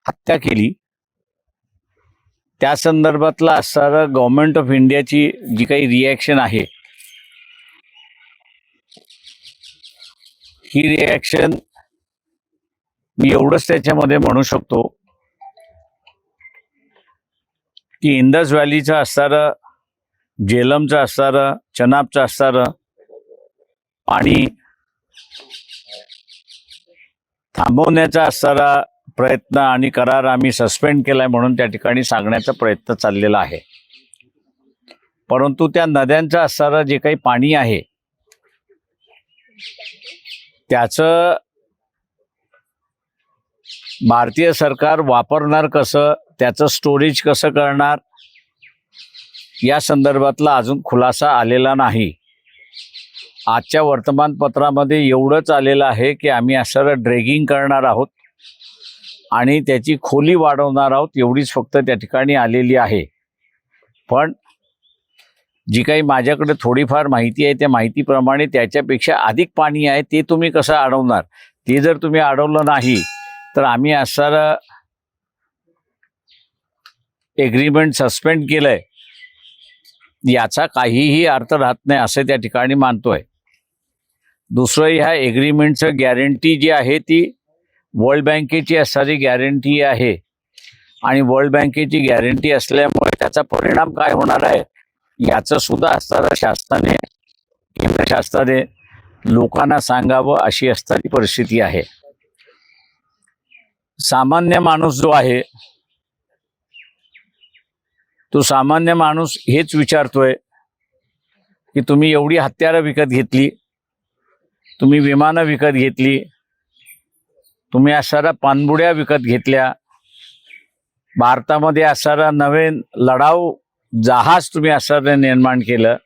हत्या केली त्या संदर्भातला असणारा गव्हर्नमेंट ऑफ इंडियाची जी काही रिॲक्शन आहे, ही रिॲक्शन मी एवढंच त्याच्यामध्ये म्हणू शकतो की इंडस व्हॅलीचं असणारं, झेलमचं असणारं, चनाबचं असणारं पाणी थांबवण्याचा असणारा प्रयत्न आणि करार आम्ही सस्पेंड केलाय म्हणून त्या ठिकाणी सांगण्याचा प्रयत्न चाललेला आहे. परंतु त्या नद्यांचं असणारं जे काही पाणी आहे त्याचं भारतीय सरकार वापरणार कसं, त्याचं स्टोरेज कसं करणार, या संदर्भातला अजून खुलासा आलेला नाही. आजच्या वर्तमानपत्रामध्ये एवढंच आलेलं आहे की आम्ही असं ड्रेगिंग करणार आहोत आणि त्याची खोली वाढवणार आहोत, एवढीच फक्त त्या ठिकाणी आलेली आहे. पण जी काही माझ्याकडे थोडीफार माहिती आहे त्या माहितीप्रमाणे त्याच्यापेक्षा अधिक पाणी आहे, ते तुम्ही कसं अडवणार, ते जर तुम्ही अडवलं नाही तर आम्ही असं एग्रीमेंट सस्पेंड केलंय याचा काहीही अर्थ राहत नाही असं त्या ठिकाणी मानतोय. दुसरं, ह्या एग्रीमेंटचं गॅरंटी जी आहे ती वर्ल्ड बँकेची असणारी गॅरंटी आहे आणि वर्ल्ड बँकेची गॅरंटी असल्यामुळे त्याचा परिणाम काय होणार आहे याचं सुद्धा असणारं शासनाने, केंद्र शासनाने लोकांना सांगावं अशी असणारी परिस्थिती आहे. सामान्य माणूस जो आहे तो सामान्य माणूस हेच विचारतोय की तुम्ही एवढी हत्यारं विकत घेतली, तुम्ही विमानं विकत घेतली, तुम्ही असणाऱ्या पाणबुड्या विकत घेतल्या, भारतामध्ये असणारा नवे लढाऊ जहाज तुम्ही असणारं निर्माण केलं,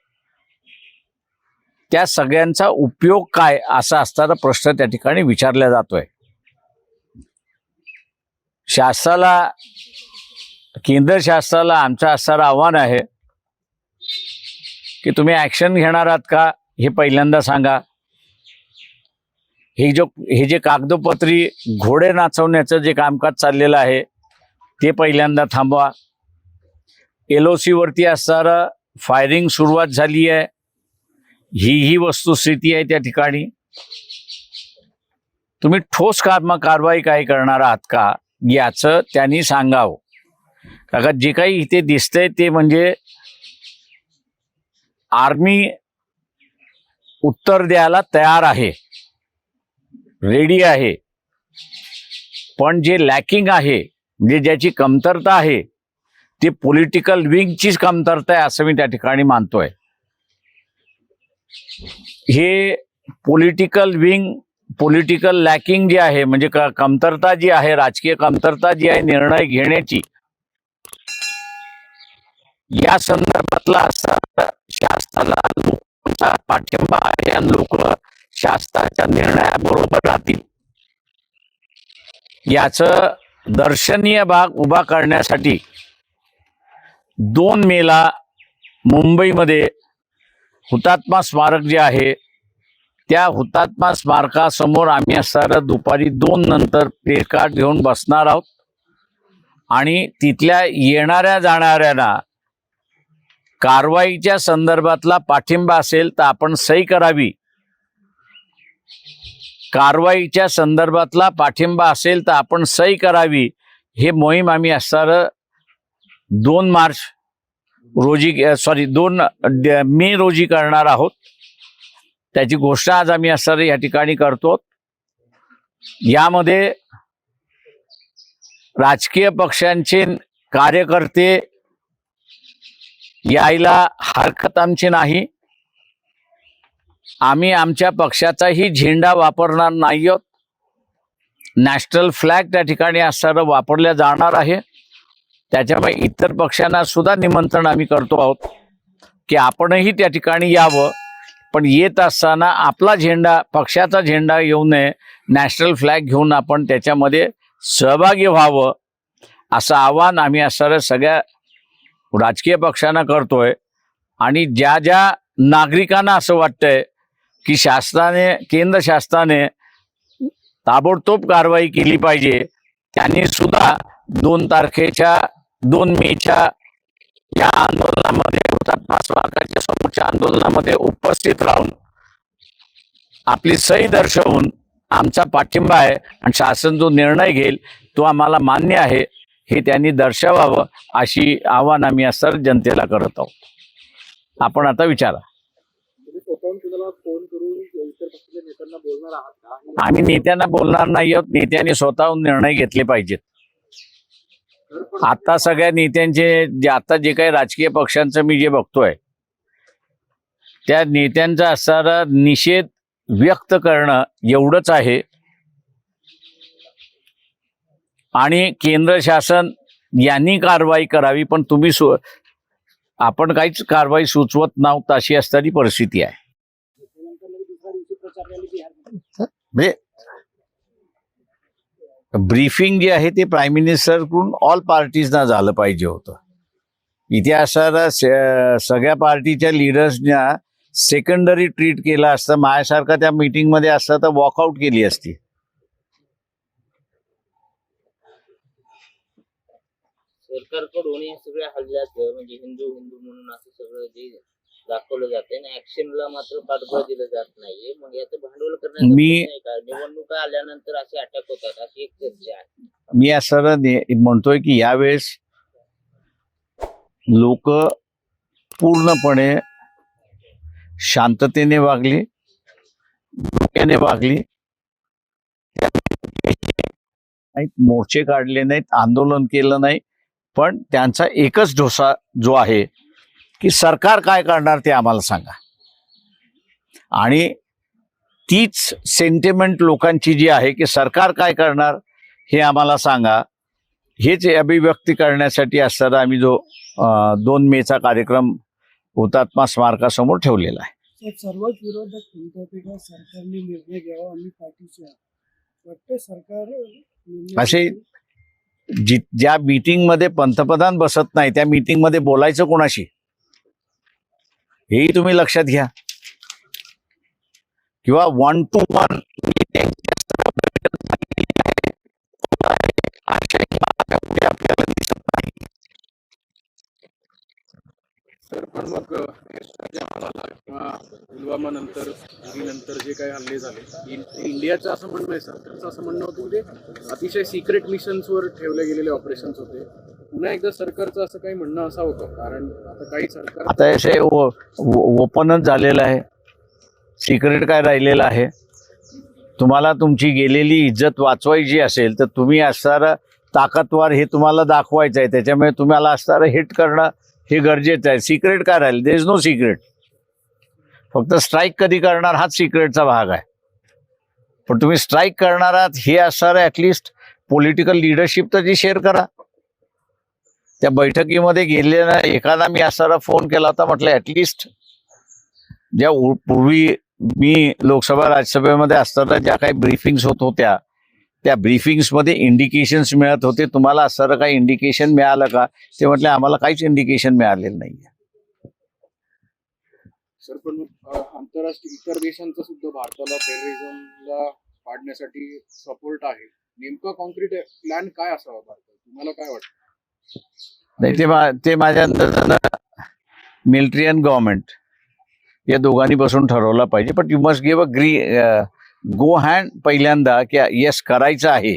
त्या सगळ्यांचा उपयोग काय असा असणारा प्रश्न त्या ठिकाणी विचारला जातोय. शासनाला, केंद्र शासनाला आमचं असणारं आव्हान आहे की तुम्ही ॲक्शन घेणार आहात का हे पहिल्यांदा सांगा. हे जे कागदोपत्री घोडे नाचवण्याचं जे कामकाज चाललेलं आहे ते पहिल्यांदा थांबवा. LOC वरती असणारं फायरिंग सुरुवात झाली आहे, ही वस्तुस्थिती आहे. त्या ठिकाणी तुम्ही ठोस कारवाई काय करणार आहात का याचं त्यांनी सांगावं. कारण जे काही इथे दिसतंय ते म्हणजे आर्मी उत्तर द्यायला तयार आहे, रेडी आहे, पण जे लॅकिंग आहे, म्हणजे ज्याची कमतरता आहे ते पॉलिटिकल विंगचीच कमतरता आहे असं मी त्या ठिकाणी मानतोय. हे पॉलिटिकल लॅकिंग जे आहे, म्हणजे कमतरता जी आहे, राजकीय कमतरता जी आहे निर्णय घेण्याची, या संदर्भातला असा शासनाला लोकांचा पाठिंबा आहे आणि लोक शासनाच्या निर्णयाबरोबर राहतील याचं दर्शनीय भाग उभा करण्यासाठी 2 मेला मुंबईमध्ये हुतात्मा स्मारक जे आहे त्या हुतात्मा स्मारकासमोर आम्ही असणारं दुपारी 2 नंतर प्लेकार्ड घेऊन बसणार आहोत आणि तिथल्या येणाऱ्या जाणाऱ्यांना कारवाईच्या संदर्भातला पाठिंबा असेल तर आपण सही करावी, कारवाईच्या संदर्भातला पाठिंबा असेल तर आपण सही करावी. हे मोहीम आम्ही असणारं 2 मे रोजी करणार आहोत. त्याची घोषणा आज आम्ही असणारं या ठिकाणी करतो. यामध्ये राजकीय पक्षांचे कार्यकर्ते यायला हरकत आमची नाही. आम्ही आमच्या पक्षाचाही झेंडा वापरणार नाही आहोत. नॅशनल फ्लॅग त्या ठिकाणी असणारं वापरल्या जाणार आहे. त्याच्यामुळे इतर पक्षांना सुद्धा निमंत्रण आम्ही करतो आहोत की आपणही त्या ठिकाणी यावं, पण येत असताना आपला झेंडा, पक्षाचा झेंडा येऊ नये, नॅशनल फ्लॅग घेऊन आपण त्याच्यामध्ये सहभागी व्हावं असं आवाहन आम्ही असणाऱ्या सगळ्या राजकीय पक्षांना करतोय. आणि ज्या ज्या नागरिकांना असं वाटतंय की केंद्र शासनाने ताबडतोब कारवाई केली पाहिजे, त्यांनी सुद्धा 2 मेच्या या आंदोलनामध्ये, हुतात्मा स्मारकाच्या समोरच्या आंदोलनामध्ये उपस्थित राहून आपली सही दर्शवून आमचा पाठिंबा आहे आणि शासन जो निर्णय घेईल तो आम्हाला मान्य आहे हे त्यांनी दर्शवावं, अशी आव्हान आम्ही या सर्व जनतेला करत आहोत. आपण आता विचारा. आम्ही नेत्यांना बोलणार नाही आहोत. नेत्यांनी स्वतःहून निर्णय घेतले पाहिजेत. आता सगळ्या नेत्यांचे आता जे काही राजकीय पक्षांचं मी जे बघतोय त्या नेत्यांचा असणारा निषेध व्यक्त करणं एवढंच आहे. आणि केंद्र शासन यांनी कारवाई करावी, पण तुम्ही आपण काहीच कारवाई सुचवत नव्हत, अशी असणारी परिस्थिती आहे. म्हणजे ब्रीफिंग जे आहे ते प्राईम मिनिस्टरकडून ऑल पार्टीजना झालं पाहिजे होतं. इथे असणारा सगळ्या पार्टीच्या लिडर्सना सेकंडरी ट्रीट केलं असतं. माझ्यासारखा त्या मीटिंगमध्ये असतं तर वॉकआउट केली असती. सरकारकडून या सगळ्या हल्ल्याचं म्हणजे हिंदू म्हणून असं सगळं जे दाखवलं जाते ना, ऍक्शनला मात्र पाठबळ दिलं जात नाहीये. मग याचं भांडवल करण्याचं निवडणुका आल्यानंतर असे अटॅक होतात अशी एक चर्चा आहे. मी असं म्हणतोय की यावेळेस लोक पूर्णपणे शांततेने वागली, डोक्याने वागली, मोर्चे काढले नाहीत, आंदोलन केलं नाही. पण त्यांचा एकच ढोसा जो आहे की सरकार काय करणार ते आम्हाला सांगा. आणि तीच सेंटिमेंट लोकांची जी आहे की सरकार काय करणार हे आम्हाला सांगा, हेच अभिव्यक्ती करण्यासाठी असताना आम्ही जो 2 मेचा कार्यक्रम हुतात्मा स्मारकासमोर ठेवलेला आहे. सर्वच विरोधक म्हणतात का सरकारने निर्णय घ्यावा, आम्ही पाठीशी वाटते. सरकार असे ज्या मीटिंग मध्ये पंतप्रधान बसत नाही त्या मीटिंग मध्ये बोलायचं कोणाशी हेही तुम्ही लक्षात घ्या. किंवा 1 to 1 आपल्याला दिसत नाही. तर पण मग किंवा पुलवामा नंतर जे काही हल्ले झाले, इंडियाचं असं म्हणणं आहे, सरकारचं असं म्हणणं होतं की ते अतिशय सिक्रेट मिशन्सवर ठेवले गेलेले ऑपरेशन्स होते. पुन्हा एकदा सरकारचं असं काही म्हणणं असावं का? कारण आता काही सरकार आता असे ओपनच झालेलं आहे. सिक्रेट काय राहिलेलं आहे? तुम्हाला तुमची गेलेली इज्जत वाचवायची असेल तर तुम्ही असणारं ताकदवार हे तुम्हाला दाखवायचं आहे. त्याच्यामुळे तुम्हाला असणारं हिट करणं हे गरजेचं आहे. सिक्रेट काय राहील? There is no secret. फक्त स्ट्राईक कधी करणार हाच सिक्रेटचा भाग आहे. पण तुम्ही स्ट्राईक करणार आहात हे असणारं ॲटलिस्ट पॉलिटिकल लिडरशिप तर जी शेअर करा. त्या बैठकीमध्ये गेलेला एखादा मी असणारा फोन केला होता, म्हटलं ॲटलिस्ट ज्या पूर्वी मी लोकसभा राज्यसभेमध्ये असताना ज्या काही ब्रीफिंग्स होत होत्या त्या ब्रीफिंग्समध्ये इंडिकेशन्स मिळत होते. तुम्हाला असणारं काही इंडिकेशन मिळालं का? ते म्हटले आम्हाला काहीच इंडिकेशन मिळालेलं नाही. सर पण आंतरराष्ट्रीय इतर देशांचा सुद्धा भारताला टेररिझमला पाडण्यासाठी सपोर्ट आहे. नेमका कॉन्क्रीट प्लॅन काय असावा भारतात? तुम्हाला काय वाटतं? नाही, ते माझ्या अंदाजानं मिलिटरी अँड गव्हर्नमेंट या दोघांनी बसून ठरवलं पाहिजे. पण you must give go hand पहिल्यांदा की येस करायचं आहे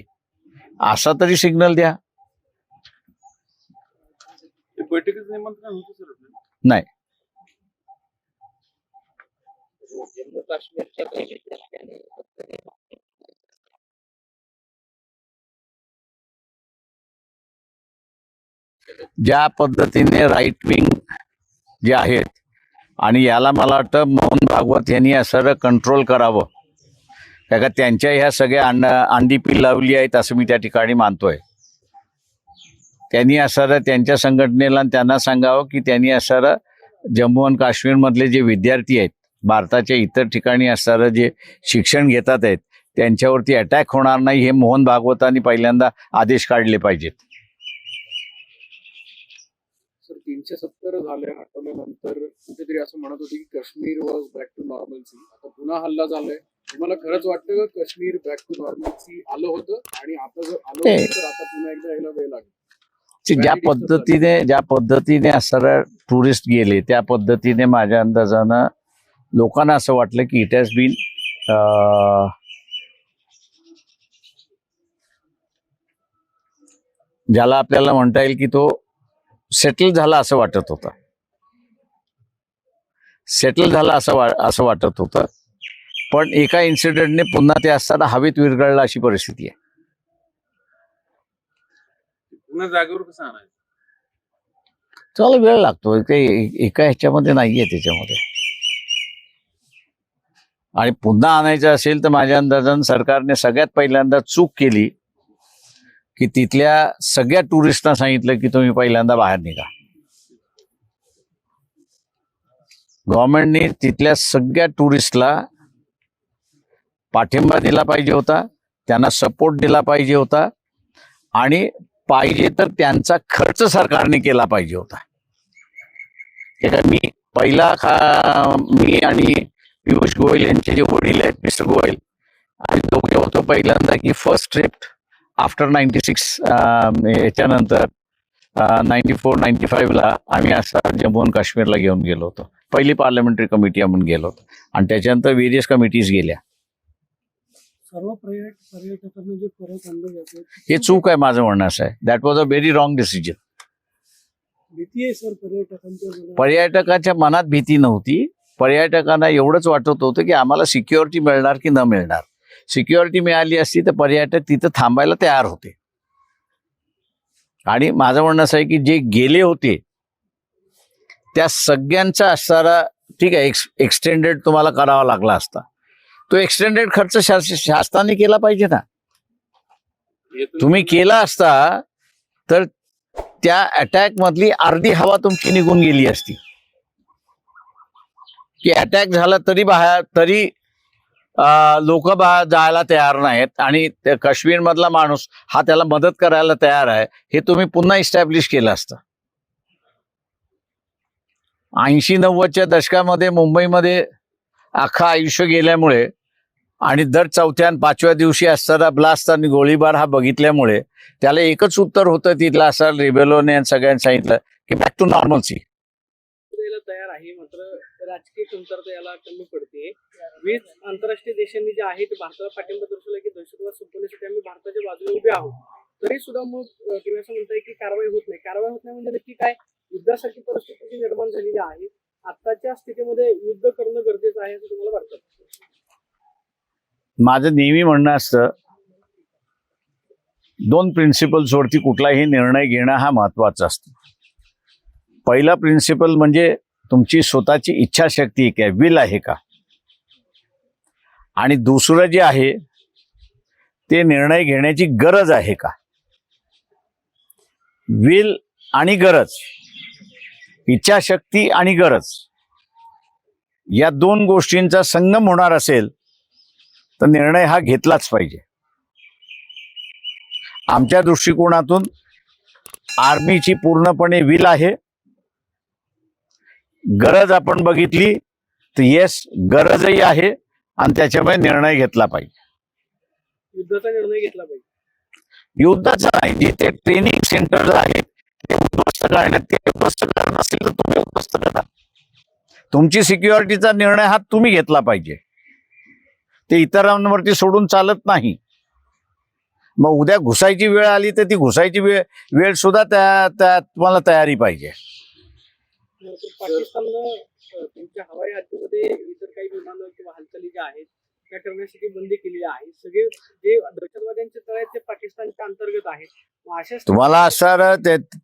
असा तरी सिग्नल द्या. बैठकीचं निमंत्रण होतं सर? नाही. जम्मू काश्मीरच्या काही ज्या पद्धतीने राईट विंग जे आहेत आणि याला मला वाटतं मोहन भागवत यांनी असं कंट्रोल करावं. का त्यांच्या ह्या सगळ्या अंडीपी लावली आहेत असं मी त्या ठिकाणी मानतोय. त्यांनी असं त्यांच्या संघटनेला त्यांना सांगावं की त्यांनी असं जम्मू आणि काश्मीरमधले जे विद्यार्थी आहेत, भारताच्या इतर ठिकाणी असणारं जे शिक्षण घेतात आहेत त्यांच्यावरती अटॅक होणार नाही हे मोहन भागवतांनी पहिल्यांदा आदेश काढले पाहिजेत. सर 370 झाले हटवल्यानंतर कुठेतरी असं म्हणत होते की Kashmir was back to normalcy. आता पुन्हा हल्ला झालाय. तुम्हाला खरंच वाटतं का काश्मीर बॅक टू नॉर्मलसी आलं होतं आणि आता जर आलं ते- होतं तर आता पुन्हा एकदा यायला वेळ लागेल? की ज्या पद्धतीने असणाऱ्या टुरिस्ट गेले त्या पद्धतीने माझ्या अंदाजानं लोकांना असं वाटलं की इट हॅज बीन ज्याला आपल्याला म्हणता येईल की तो सेटल झाला असं वाटत होतं. सेटल झाला असं वाटत होतं. पण एका इन्सिडेंटने पुन्हा ते असताना हवेत विरघळलं अशी परिस्थिती आहे. पुन्हा जागेवर कसं आणायचं? चांगला वेळ लागतो. ते एका ह्याच्यामध्ये नाहीये त्याच्यामध्ये. आणि पुन्हा आणायचं असेल तर माझ्या अंदाजानं सरकारने सगळ्यात पहिल्यांदा चूक केली की तिथल्या सगळ्या टुरिस्टना सांगितलं की तुम्ही पहिल्यांदा बाहेर निघा. गव्हर्नमेंटने तिथल्या सगळ्या टुरिस्टला पाठिंबा दिला पाहिजे होता, त्यांना सपोर्ट दिला पाहिजे होता आणि पाहिजे तर त्यांचा खर्च सरकारने केला पाहिजे होता. मी आणि पियुष गोयल यांचे जे वडील आहेत मिस्टर गोयल आणि दोघे होतो पहिल्यांदा की फर्स्ट ट्रिप आफ्टर 96 याच्यानंतर 94-95 आम्ही असं जम्मू आणि काश्मीरला घेऊन गेलो होतो. पहिली पार्लमेंटरी कमिटी आपण गेलो होतो आणि त्याच्यानंतर व्हेरियस कमिटीज गेल्या. सर्व पर्यटकांना जे परत आणलं जातं हे चूक आहे माझं म्हणणं असं आहे. That was a very wrong decision. भीती आहे सर पर्यटकांच्या मनात. पर्यटकाच्या मनात भीती नव्हती. पर्यटकांना एवढंच वाटत होतं की आम्हाला सिक्युरिटी मिळणार की न मिळणार. सिक्युरिटी मिळाली असती तर पर्यटक तिथं थांबायला तयार होते. आणि माझं म्हणणं असं आहे की जे गेले होते त्या सगळ्यांचा असणारा ठीक आहे एक्सटेंडेड तुम्हाला करावा लागला असता. तो एक्सटेंडेड खर्च शासनाने केला पाहिजे ना. तुम्ही केला असता तर त्या अटॅक मधली अर्धी हवा तुमची निघून गेली असती. की अटॅक झाला तरी लोक जायला तयार नाहीत आणि काश्मीर मधला माणूस हा त्याला मदत करायला तयार आहे हे तुम्ही पुन्हा इस्टॅब्लिश केलं असतं. 80-90च्या दशकामध्ये मुंबईमध्ये अख्खा आयुष्य गेल्यामुळे आणि दर 4थ्या आणि 5व्या दिवशी असणारा ब्लास्ट आणि गोळीबार हा बघितल्यामुळे त्याला एकच उत्तर होतं तिथला असा रेबेलोने सगळ्यांनी सांगितलं की बॅक टू नॉर्मलसी. तयार आहे मात्र राजकीय कमतरता याला कमी पडते. 20 आंतरराष्ट्रीय देशांनी जे आहे ते भारताला पाठिंबा दर्शवला की दहशतवाद संपवण्यासाठी आम्ही भारताच्या बाजूने उभे आहोत. तरी सुद्धा मग तुम्ही असं म्हणताय की कारवाई होत नाही म्हणजे नक्की काय युद्धासारखी परिस्थिती निर्माण झालेली आहे. आताच्या स्थितीमध्ये युद्ध करणं गरजेचं आहे असं तुम्हाला वाटतं? माझं नेहमी म्हणणं असतं 2 प्रिन्सिपल्सवरती कुठलाही निर्णय घेणं हा महत्वाचा असतो. पहिला प्रिन्सिपल म्हणजे तुमची स्वतःची इच्छाशक्ती काय विल आहे का. आणि दुसरं जे आहे ते निर्णय घेण्याची गरज आहे का. विल आणि गरज, इच्छाशक्ती आणि गरज या 2 गोष्टींचा संगम होणार असेल तर निर्णय हा घेतलाच पाहिजे. आमच्या दृष्टिकोनातून आर्मीची पूर्णपणे विल आहे. गरज आपण बघितली तर येस गरजही आहे आणि त्याच्यामुळे निर्णय घेतला पाहिजे. युद्धाचा निर्णय घेतला पाहिजे. युद्धाचा नाही, जिथे ट्रेनिंग सेंटर आहेत ते उद्ध्वस्त करण्यात, ते उद्ध्वस्त करणार नसतील तर तुम्ही उद्ध्वस्त करा. तुमची सिक्युरिटीचा निर्णय हा तुम्ही घेतला पाहिजे. ते इतरांवरती सोडून चालत नाही. मग उद्या घुसायची वेळ आली तर ती घुसायची वेळ सुद्धा त्या तुम्हाला तयारी पाहिजे. पाकिस्ताननं त्यांच्या हवाई हद्दीमध्ये इतर काही विमानं किंवा हालचाली ज्या आहेत त्या करण्यासाठी बंदी केलेली आहे. सगळे जे दहशतवाद्यांचे तळ आहेत ते पाकिस्तानच्या अंतर्गत आहेत. अशा तुम्हाला असणार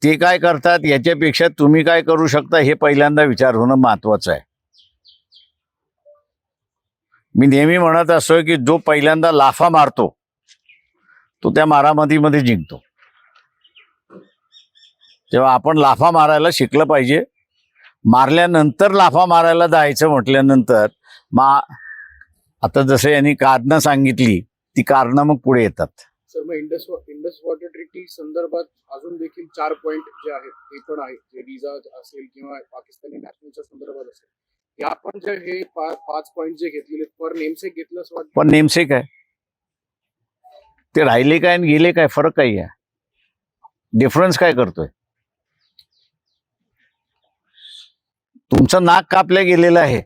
ते काय करतात याच्यापेक्षा तुम्ही काय करू शकता हे पहिल्यांदा विचार होणं महत्वाचं आहे. मी नेहमी म्हणत असतो की जो पहिल्यांदा लाफा मारतो तो त्या मारामारीमध्ये जिंकतो. तेव्हा आपण लाफा मारायला शिकलं पाहिजे. मारल्यानंतर लाफा मारायला जायचं म्हटल्यानंतर आता जसं यांनी कारणं सांगितली ती कारणं मग पुढे येतात. सर मग इंडस वॉटर ट्रीटी संदर्भात अजून देखील 4 पॉईंट जे आहेत ते पण आहेत. जे विजा असेल किंवा पाकिस्तानी नॅशनलच्या संदर्भात असेल की आपण जे हे 5 पॉईंट जे घेतलेले पर नेमसेक घेतलं असं वाटतं. पण नेमसेक आहे ते, राहिले काय आणि गेले काय, फरक काही आहे, डिफरन्स काय करतोय. तुमचं नाक कापलं गेलेलं आहे,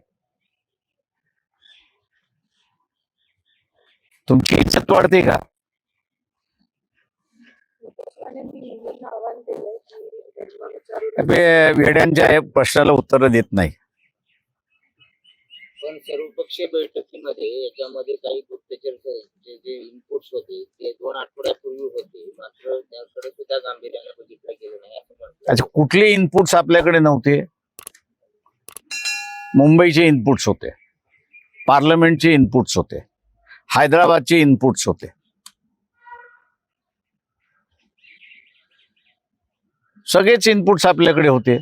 तुमची इज्जत वाढते का. वेड्यांच्या हे प्रश्नाला उत्तर देत नाही. पण सर्वपक्षीय बैठकीमध्ये याच्यामध्ये काही गुप्तचर जे इनपुट्स होते ते 2 आठवड्यापूर्वी होते, मात्र त्याकडे सुद्धा गांभीर्याने बघितलं गेलं नाही असं म्हणतात. अच्छा, कुठले इनपुट्स आपल्याकडे नव्हते. मुंबईचे इनपुट्स होते, पार्लमेंटचे इनपुट्स होते, हैदराबादचे इनपुट्स होते. सगळेच इनपुट्स आपल्याकडे होते.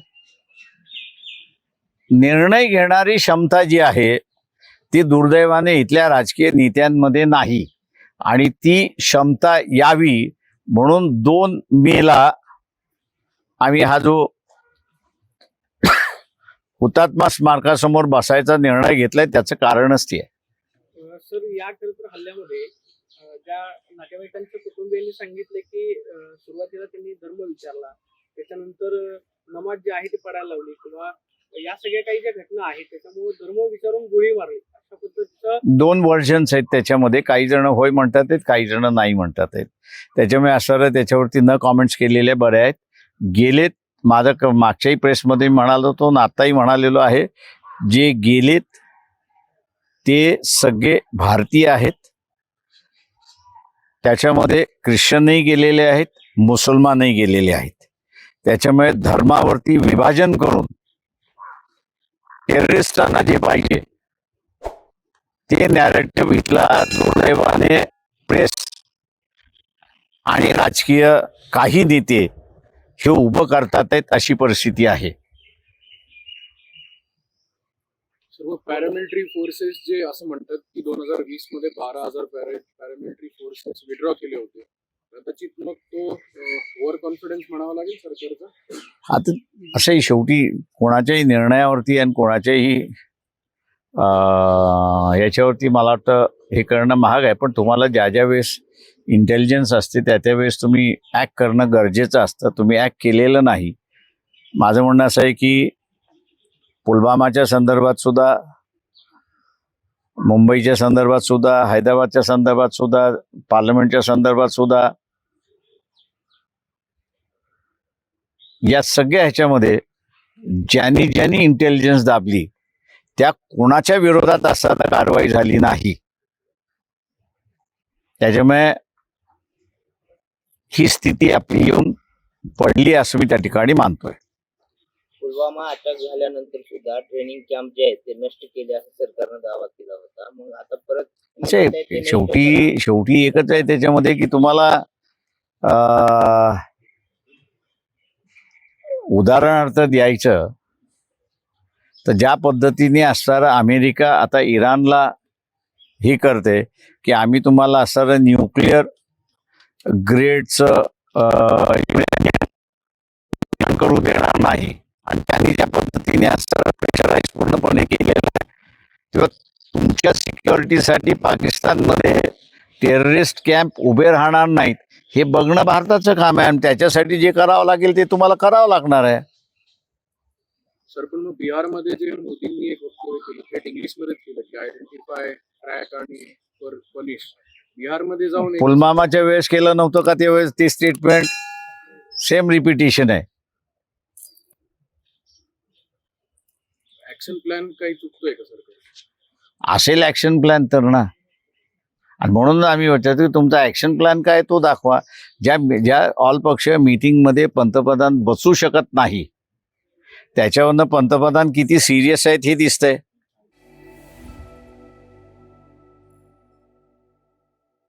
निर्णय घेणारी क्षमता जी आहे ती दुर्दैवाने इथल्या राजकीय नेत्यांमध्ये नाही, आणि ती क्षमता यावी म्हणून 2 मेला आम्ही हा जो हुतात्मा स्मारकासमोर बसायचा निर्णय घेतलाय त्याचं कारणच ते आहे. सर, या खरं तर हल्ल्यामध्ये ज्या नातेवाईकांच्या कुटुंबियांनी सांगितले की सुरुवातीला त्यांनी धर्म विचारला, त्याच्यानंतर नमाज जी आहे ती पडायला लावली, किंवा या सगळ्या काही ज्या घटना आहेत त्याच्यामुळे धर्म विचारून गोळी मारली, अशा पद्धतीचं 2 व्हर्जन्स आहेत त्याच्यामध्ये. काही जण होय म्हणतात आहेत, काही जण नाही म्हणतात आहेत. त्याच्यामुळे असं त्याच्यावरती न कॉमेंट्स केलेले बरे आहेत. गेलेत, माझं मागच्याही प्रेसमध्ये म्हणालो होतो ना, आत्ताही म्हणालेलो आहे, जे गेलेत ते सगळे भारतीय आहेत. त्याच्यामध्ये ख्रिश्चनही गेलेले आहेत, मुसलमानही गेलेले आहेत. त्याच्यामुळे धर्मावरती विभाजन करून टेररिस्टांना जे पाहिजे ते नॅरेटिव्ह इथला दुर्दैवाने प्रेस आणि राजकीय काही नेते हे उभं करतात आहेत, अशी परिस्थिती आहे. सर्व पॅरामिलिटरी फोर्सेस जे असं म्हणतात की 2020 मध्ये 12,000 पॅरामिलिटरी फोर्सेस विड्रॉ केले होते. कदाचित मग तो ओव्हर कॉन्फिडन्स म्हणावा लागेल सरकारचा. आता असंही शेवटी कोणाच्याही निर्णयावरती आणि कोणाच्याही याच्यावरती मला वाटतं हे करणं महाग आहे. पण तुम्हाला ज्या ज्या वेळेस इंटेलिजन्स असते त्या त्यावेळेस तुम्ही ॲक्ट करणं गरजेचं असतं. तुम्ही ॲक्ट केलेलं नाही. माझं म्हणणं असं आहे की पुलवामाच्या संदर्भात सुद्धा, मुंबईच्या संदर्भात सुद्धा, हैदराबादच्या संदर्भात सुद्धा, पार्लमेंटच्या संदर्भात सुद्धा, या सगळ्या ह्याच्यामध्ये ज्यांनी इंटेलिजन्स दाबली त्या कोणाच्या विरोधात असताना कारवाई झाली नाही. त्याच्यामुळे ही स्थिती आपली येऊन पडली असं मी त्या ठिकाणी मानतोय. पुलवामा अटॅक झाल्यानंतर सुद्धा ट्रेनिंग कॅम्प जे आहेत ते नष्ट केले असं सरकारनं दावा केला होता. मग आता परत शेवटी एकच आहे त्याच्यामध्ये की तुम्हाला उदाहरणार्थ द्यायचं तर ज्या पद्धतीने असणारं अमेरिका आता इराणला हे करते की आम्ही तुम्हाला असणारं न्यूक्लिअर ग्रेडचं करू देणार नाही, आणि त्यांनी ज्या पद्धतीने असणारं प्रेशराईज पूर्णपणे केलेलं आहे, तेव्हा तुमच्या सिक्युरिटीसाठी पाकिस्तानमध्ये टेररिस्ट कॅम्प उभे राहणार नाहीत हे बघणं भारताचं काम आहे, आणि त्याच्यासाठी जे करावं लागेल ते तुम्हाला करावं लागणार आहे. सर, पण मग बिहारमध्ये जे मोदींनी एक वक्तव्य केलं थेट इंग्लिशमध्येच केलं की आयडेंटिफाय, ट्रॅक आणि पनिश. बिहारमध्ये जाऊन पुलवामाच्या वेळेस केलं नव्हतं का त्यावेळेस ती स्टेटमेंट सेम रिपिटेशन आहे. ऍक्शन प्लॅन काही चुकतोय का सरकार? असेल ऍक्शन प्लॅन तर ना, आणि म्हणून आम्ही विचारतो की तुमचा ऍक्शन प्लॅन काय तो दाखवा. ज्या ऑल पक्षीय मीटिंगमध्ये पंतप्रधान बसू शकत नाही त्याच्यावरनं पंतप्रधान किती सिरियस आहेत हे दिसतंय.